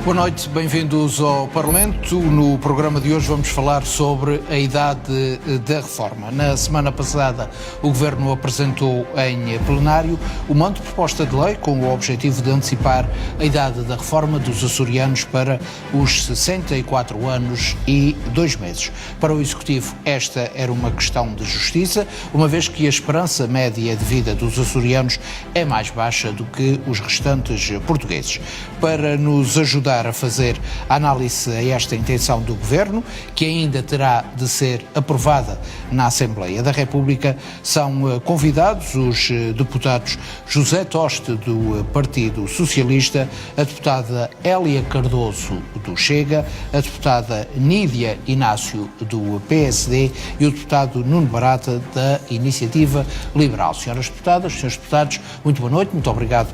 Boa noite, bem-vindos ao Parlamento. No programa de hoje vamos falar sobre a idade da reforma. Na semana passada o Governo apresentou em plenário uma anteproposta de lei com o objetivo de antecipar a idade da reforma dos açorianos para os 64 anos e 2 meses. Para o Executivo esta era uma questão de justiça, uma vez que a esperança média de vida dos açorianos é mais baixa do que os restantes portugueses. Para nos ajudar a fazer a análise a esta intenção do Governo, que ainda terá de ser aprovada na Assembleia da República, são convidados os deputados José Toste, do Partido Socialista, a deputada Hélia Cardoso, do Chega, a deputada Nídia Inácio, do PSD, e o deputado Nuno Barata, da Iniciativa Liberal. Senhoras deputadas, senhores deputados, muito boa noite, muito obrigado.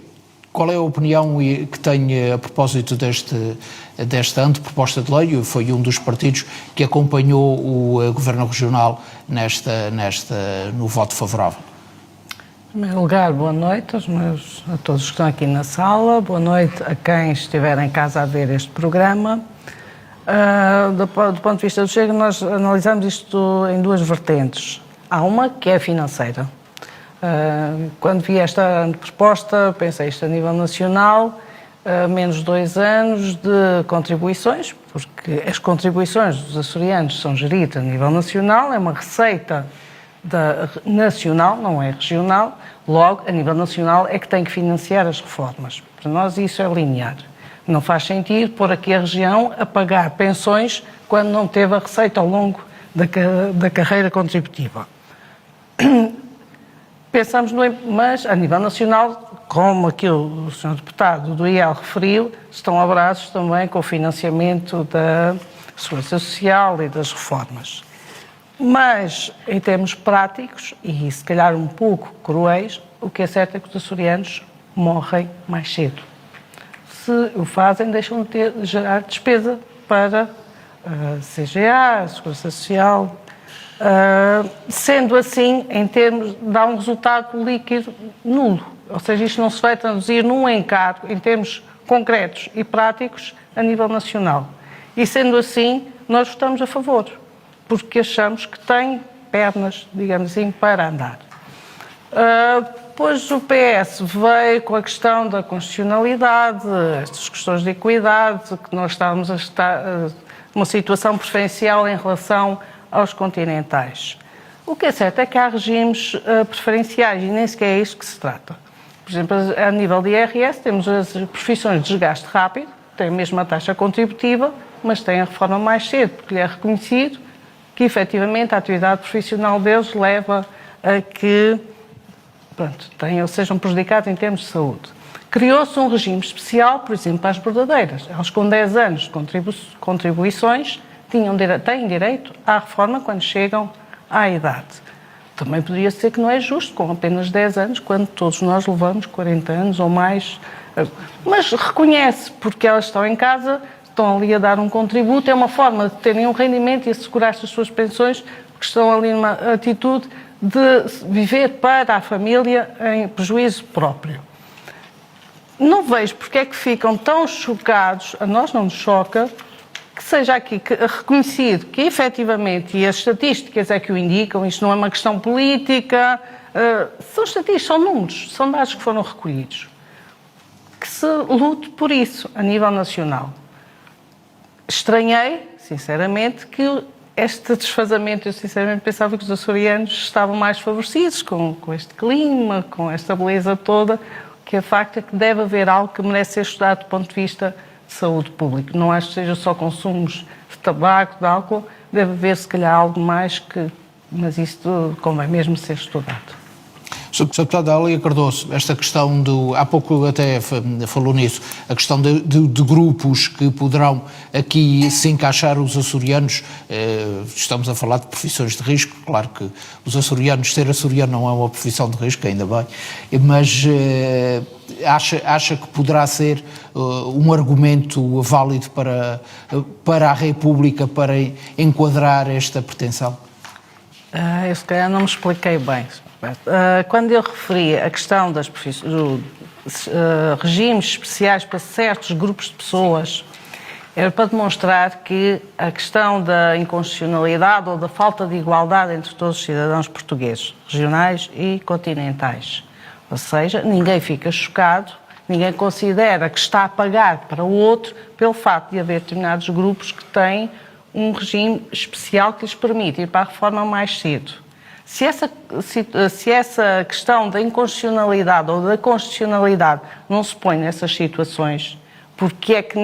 Qual é a opinião que tem a propósito desta anteproposta de lei? Foi um dos partidos que acompanhou o Governo Regional no voto favorável. Em primeiro lugar, boa noite a todos que estão aqui na sala, boa noite a quem estiver em casa a ver este programa. Do ponto de vista do Chega, nós analisamos isto em duas vertentes. Há uma que é financeira. Quando vi esta proposta, pensei isto a nível nacional, menos 2 anos de contribuições, porque as contribuições dos açorianos são geridas a nível nacional, é uma receita nacional, não é regional, logo, a nível nacional é que tem que financiar as reformas. Para nós isso é linear. Não faz sentido pôr aqui a região a pagar pensões quando não teve a receita ao longo da carreira contributiva. Pensamos mas a nível nacional, como aqui o Sr. Deputado do IEL referiu, estão abraços também com o financiamento da Segurança Social e das reformas. Mas, em termos práticos, e se calhar um pouco cruéis, o que é certo é que os açorianos morrem mais cedo. Se o fazem, deixam de gerar despesa para a CGA, a Segurança Social. Sendo assim, em termos, dá um resultado líquido nulo. Ou seja, isto não se vai traduzir num encargo, em termos concretos e práticos, a nível nacional. E sendo assim, nós votamos a favor, porque achamos que tem pernas, digamos assim, para andar. Depois o PS veio com a questão da constitucionalidade, estas questões de equidade, que nós estávamos a estar numa situação preferencial em relação aos continentais. O que é certo é que há regimes preferenciais e nem sequer é isto que se trata. Por exemplo, a nível de IRS temos as profissões de desgaste rápido, têm a mesma taxa contributiva, mas têm a reforma mais cedo, porque lhe é reconhecido que efetivamente a atividade profissional deles leva a que sejam prejudicados em termos de saúde. Criou-se um regime especial, por exemplo, para as bordadeiras. Elas com 10 anos de contribuições têm direito à reforma quando chegam à idade. Também poderia ser que não é justo, com apenas 10 anos, quando todos nós levamos 40 anos ou mais. Mas reconhece, porque elas estão em casa, estão ali a dar um contributo, é uma forma de terem um rendimento e assegurar-se as suas pensões, porque estão ali numa atitude de viver para a família em prejuízo próprio. Não vejo porque é que ficam tão chocados, a nós não nos choca, que seja aqui reconhecido que efetivamente, e as estatísticas é que o indicam, isto não é uma questão política, são estatísticas, são números, são dados que foram recolhidos, que se lute por isso a nível nacional. Estranhei, sinceramente, que este desfazamento, eu sinceramente pensava que os açorianos estavam mais favorecidos com este clima, com esta beleza toda, que o facto é que deve haver algo que merece ser estudado do ponto de vista de saúde pública. Não acho que seja só consumos de tabaco, de álcool, deve haver se calhar algo mais mas isso convém mesmo ser estudado. Sr. Deputada Hélia Cardoso, esta questão há pouco até falou nisso, a questão de grupos que poderão aqui se encaixar os açorianos, estamos a falar de profissões de risco, claro que os açorianos, ser açoriano não é uma profissão de risco, ainda bem, mas acha que poderá ser um argumento válido para a República, para enquadrar esta pretensão? Eu se calhar não me expliquei bem. Quando eu referi a questão das regimes especiais para certos grupos de pessoas, Era para demonstrar que a questão da inconstitucionalidade ou da falta de igualdade entre todos os cidadãos portugueses, regionais e continentais. Ou seja, ninguém fica chocado, ninguém considera que está a pagar para o outro pelo facto de haver determinados grupos que têm um regime especial que lhes permite ir para a reforma mais cedo. Se essa questão da inconstitucionalidade ou da constitucionalidade não se põe nessas situações, porque é que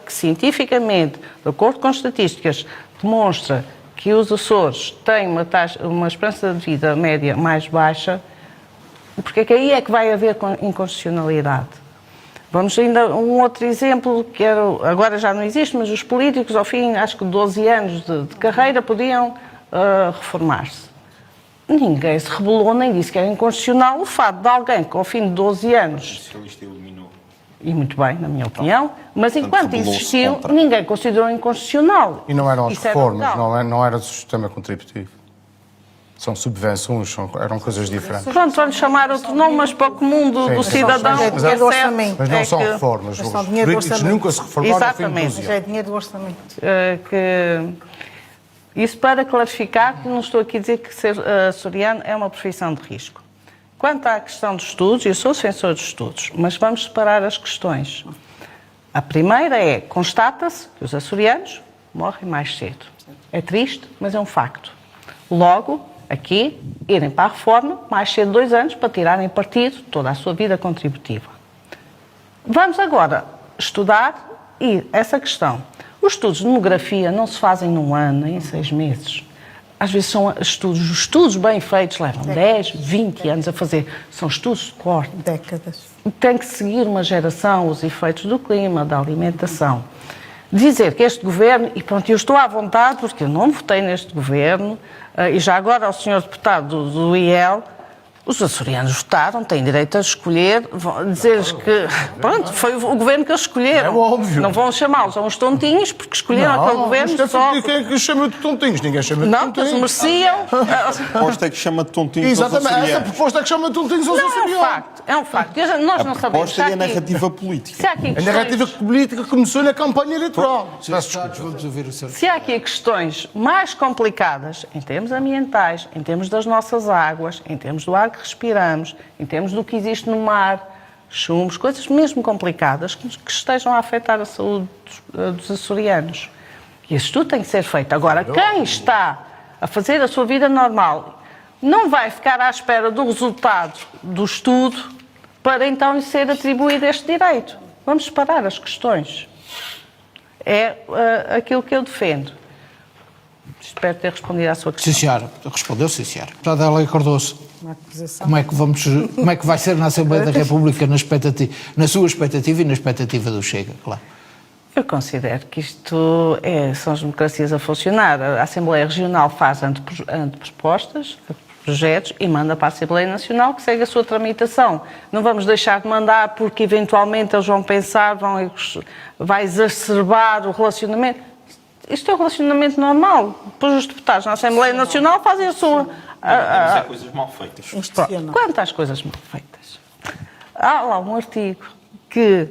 que cientificamente, de acordo com estatísticas, demonstra que os Açores têm uma esperança de vida média mais baixa, porque é que aí é que vai haver inconstitucionalidade? Vamos ainda um outro exemplo, que agora já não existe, mas os políticos, ao fim, acho que 12 anos de carreira, podiam reformar-se. Ninguém se rebelou nem disse que era inconstitucional o fato de alguém que, ao fim de 12 anos... E muito bem, na minha opinião, mas enquanto existiu, ninguém considerou inconstitucional. E não eram as reformas, não era do sistema contributivo. São subvenções, eram coisas diferentes. Pronto, vamos chamar outro nome, mas para o comum do cidadão... Mas não são reformas. Os políticos nunca se reformaram ao fim de 12 anos. Mas é dinheiro do orçamento. Isso para clarificar, que não estou aqui a dizer que ser açoriano é uma profissão de risco. Quanto à questão dos estudos, eu sou defensor dos estudos, mas vamos separar as questões. A primeira é, constata-se que os açorianos morrem mais cedo. É triste, mas é um facto. Logo, aqui, irem para a reforma mais cedo de 2 anos para tirarem partido de toda a sua vida contributiva. Vamos agora estudar essa questão. Os estudos de demografia não se fazem num ano, nem em 6 meses. Às vezes são estudos bem feitos, levam 10, 20 anos a fazer. São estudos de corte. Décadas. Tem que seguir uma geração os efeitos do clima, da alimentação. Dizer que este governo, e pronto, eu estou à vontade porque eu não votei neste governo, e já agora ao senhor deputado do IEL, os açorianos votaram, têm direito a escolher, dizer-lhes que, pronto, foi o governo que eles escolheram. É óbvio. Não vão chamá-los a uns tontinhos, porque escolheram aquele governo só... Quem é que chama de tontinhos? Ninguém chama de não, tontinhos. Não, que mereciam... A proposta é que chama de tontinhos aos açorianos. Exatamente, essa proposta é que chama de tontinhos aos açorianos. É um facto. Nós não sabemos. A proposta e a narrativa política. A narrativa política começou na campanha eleitoral. Se há aqui questões mais complicadas, em termos ambientais, em termos das nossas águas, em termos do ar que respiramos, em termos do que existe no mar, chumbos, coisas mesmo complicadas que estejam a afetar a saúde dos açorianos. E esse estudo tem que ser feito. Agora, quem está a fazer a sua vida normal não vai ficar à espera do resultado do estudo para então lhe ser atribuído este direito. Vamos separar as questões. É aquilo que eu defendo. Espero ter respondido à sua questão. Sim, senhora. Respondeu, sim, senhora. Deputada Adélia Cardoso, como é que vai ser na Assembleia da República na sua expectativa e na expectativa do Chega, claro? Eu considero que isto são as democracias a funcionar. A Assembleia Regional faz antepropostas, projetos e manda para a Assembleia Nacional que segue a sua tramitação. Não vamos deixar de mandar porque eventualmente eles vão pensar, vai exacerbar o relacionamento. Isto é um relacionamento normal. Depois os deputados na Assembleia Nacional fazem a sua... Mas há coisas mal feitas. Quanto às coisas mal feitas? Há lá um artigo que,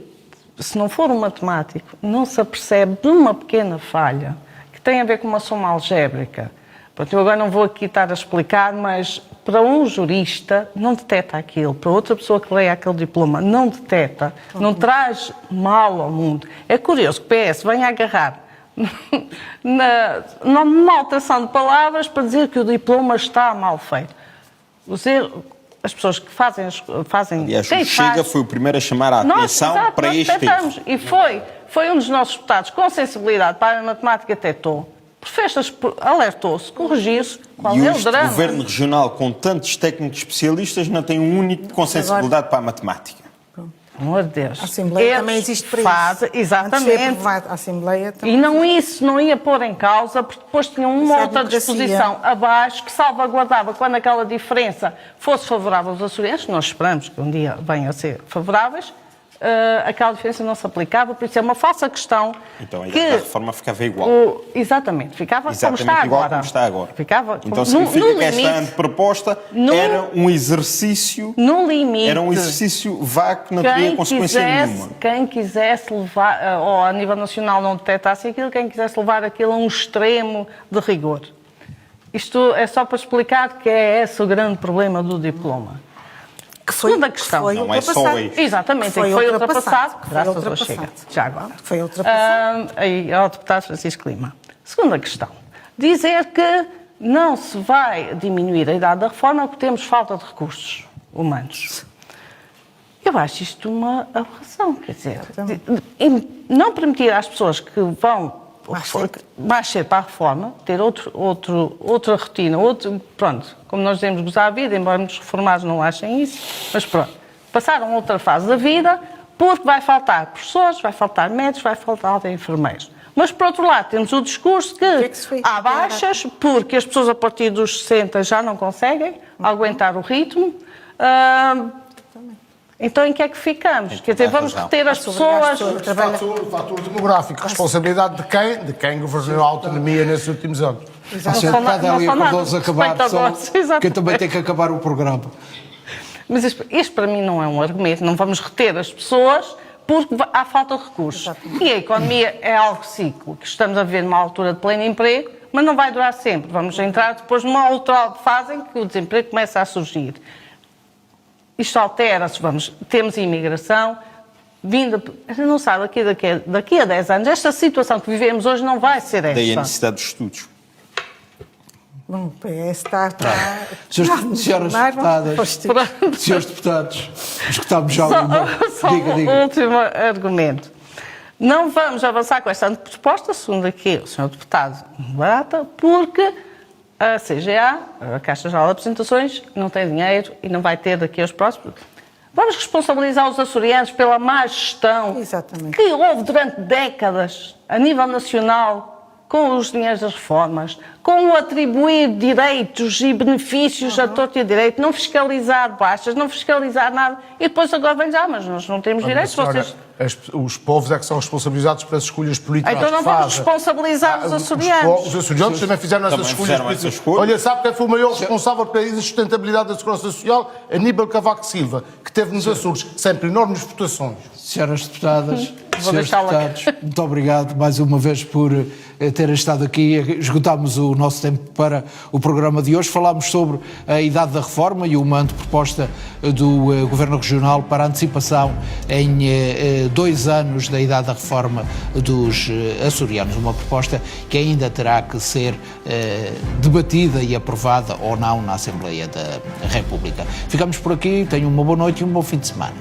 se não for um matemático, não se apercebe de uma pequena falha que tem a ver com uma soma algébrica. Pronto, eu agora não vou aqui estar a explicar, mas para um jurista não detecta aquilo, para outra pessoa que leia aquele diploma não detecta, não traz mal ao mundo. É curioso que o PS venha agarrar numa alteração de palavras para dizer que o diploma está mal feito. As pessoas que fazem... Aliás, o Chega foi o primeiro a chamar a atenção para este erro. E foi um dos nossos deputados com sensibilidade para a matemática detectou. Alertou-se, corrigiu-se. Qual é o drama? O governo regional, com tantos técnicos especialistas, não tem um único com sensibilidade para a matemática. Pelo amor de Deus. A Assembleia também existe para isso. Exatamente. A Assembleia também e não ia pôr em causa, porque depois tinha uma outra disposição abaixo que salvaguardava quando aquela diferença fosse favorável aos açorianos, que nós esperamos que um dia venham a ser favoráveis, aquela diferença não se aplicava, por isso é uma falsa questão. Então a que idade da reforma ficava igual. Exatamente, ficava Exatamente como está igual agora. como está agora. Ficava Então significa no que esta limite, anteproposta era um exercício... no limite. Era um exercício vago que não teria consequência nenhuma. Quem quisesse levar, ou a nível nacional não detectasse aquilo, quem quisesse levar aquilo a um extremo de rigor. Isto é só para explicar que é esse o grande problema do diploma. Segunda questão. Foi não é só ultrapassado. isso. Exatamente, que foi ultrapassado, graças ao ultrapassado. Chega. Já agora. Foi ultrapassado. Aí, ao deputado Francisco Lima. Segunda questão. Dizer que não se vai diminuir a idade da reforma porque temos falta de recursos humanos. Eu acho isto uma aberração, quer dizer, não permitir às pessoas que vão mais cedo para a reforma, ter outra rotina, pronto, como nós dizemos, gozar a vida, embora muitos reformados não achem isso, mas pronto, passaram outra fase da vida, porque vai faltar professores, vai faltar médicos, vai faltar enfermeiros. Mas, por outro lado, temos o discurso que há baixas, porque as pessoas a partir dos 60 já não conseguem aguentar o ritmo. Então, em que é que ficamos? Quer dizer, vamos reter as pessoas... O fator demográfico, responsabilidade de quem governou a autonomia nesses últimos anos. A senhora Adélia Cardoso acabar, que também tem que acabar o programa. Mas isto para mim não é um argumento, não vamos reter as pessoas porque há falta de recursos. E a economia é algo cíclico, que estamos a ver numa altura de pleno emprego, mas não vai durar sempre. Vamos entrar depois numa outra fase em que o desemprego começa a surgir. Isto altera-se, temos imigração, a gente não sabe, daqui a 10 anos, esta situação que vivemos hoje não vai ser esta. Daí a necessidade de estudos. Bom, o PS está... Senhores deputados, escutámos já diga. O último argumento. Não vamos avançar com esta proposta, segundo aqui o Sr. Deputado Barata, porque a CGA, a Caixa Geral de Apresentações, não tem dinheiro e não vai ter daqui aos próximos. Vamos responsabilizar os açorianos pela má gestão que houve durante décadas, a nível nacional, com os dinheiros das reformas, com o atribuir direitos e benefícios a torto e a direito, não fiscalizar baixas, não fiscalizar nada, e depois agora vem já, mas nós não temos direitos, vocês... Os povos é que são responsabilizados pelas escolhas políticas. Então não vamos responsabilizar os açorianos. Os açorianos também fizeram essas escolhas políticas. Olha, sabe quem foi o maior responsável pela sustentabilidade da segurança social? Aníbal Cavaco Silva, que teve nos Açores sempre enormes votações. Senhoras deputadas, senhores deputados, muito obrigado mais uma vez por terem estado aqui. Esgotámos o nosso tempo para o programa de hoje. Falámos sobre a idade da reforma e uma anteproposta do Governo Regional para a antecipação em 2 anos da idade da reforma dos açorianos. Uma proposta que ainda terá que ser debatida e aprovada ou não na Assembleia da República. Ficamos por aqui. Tenham uma boa noite e um bom fim de semana.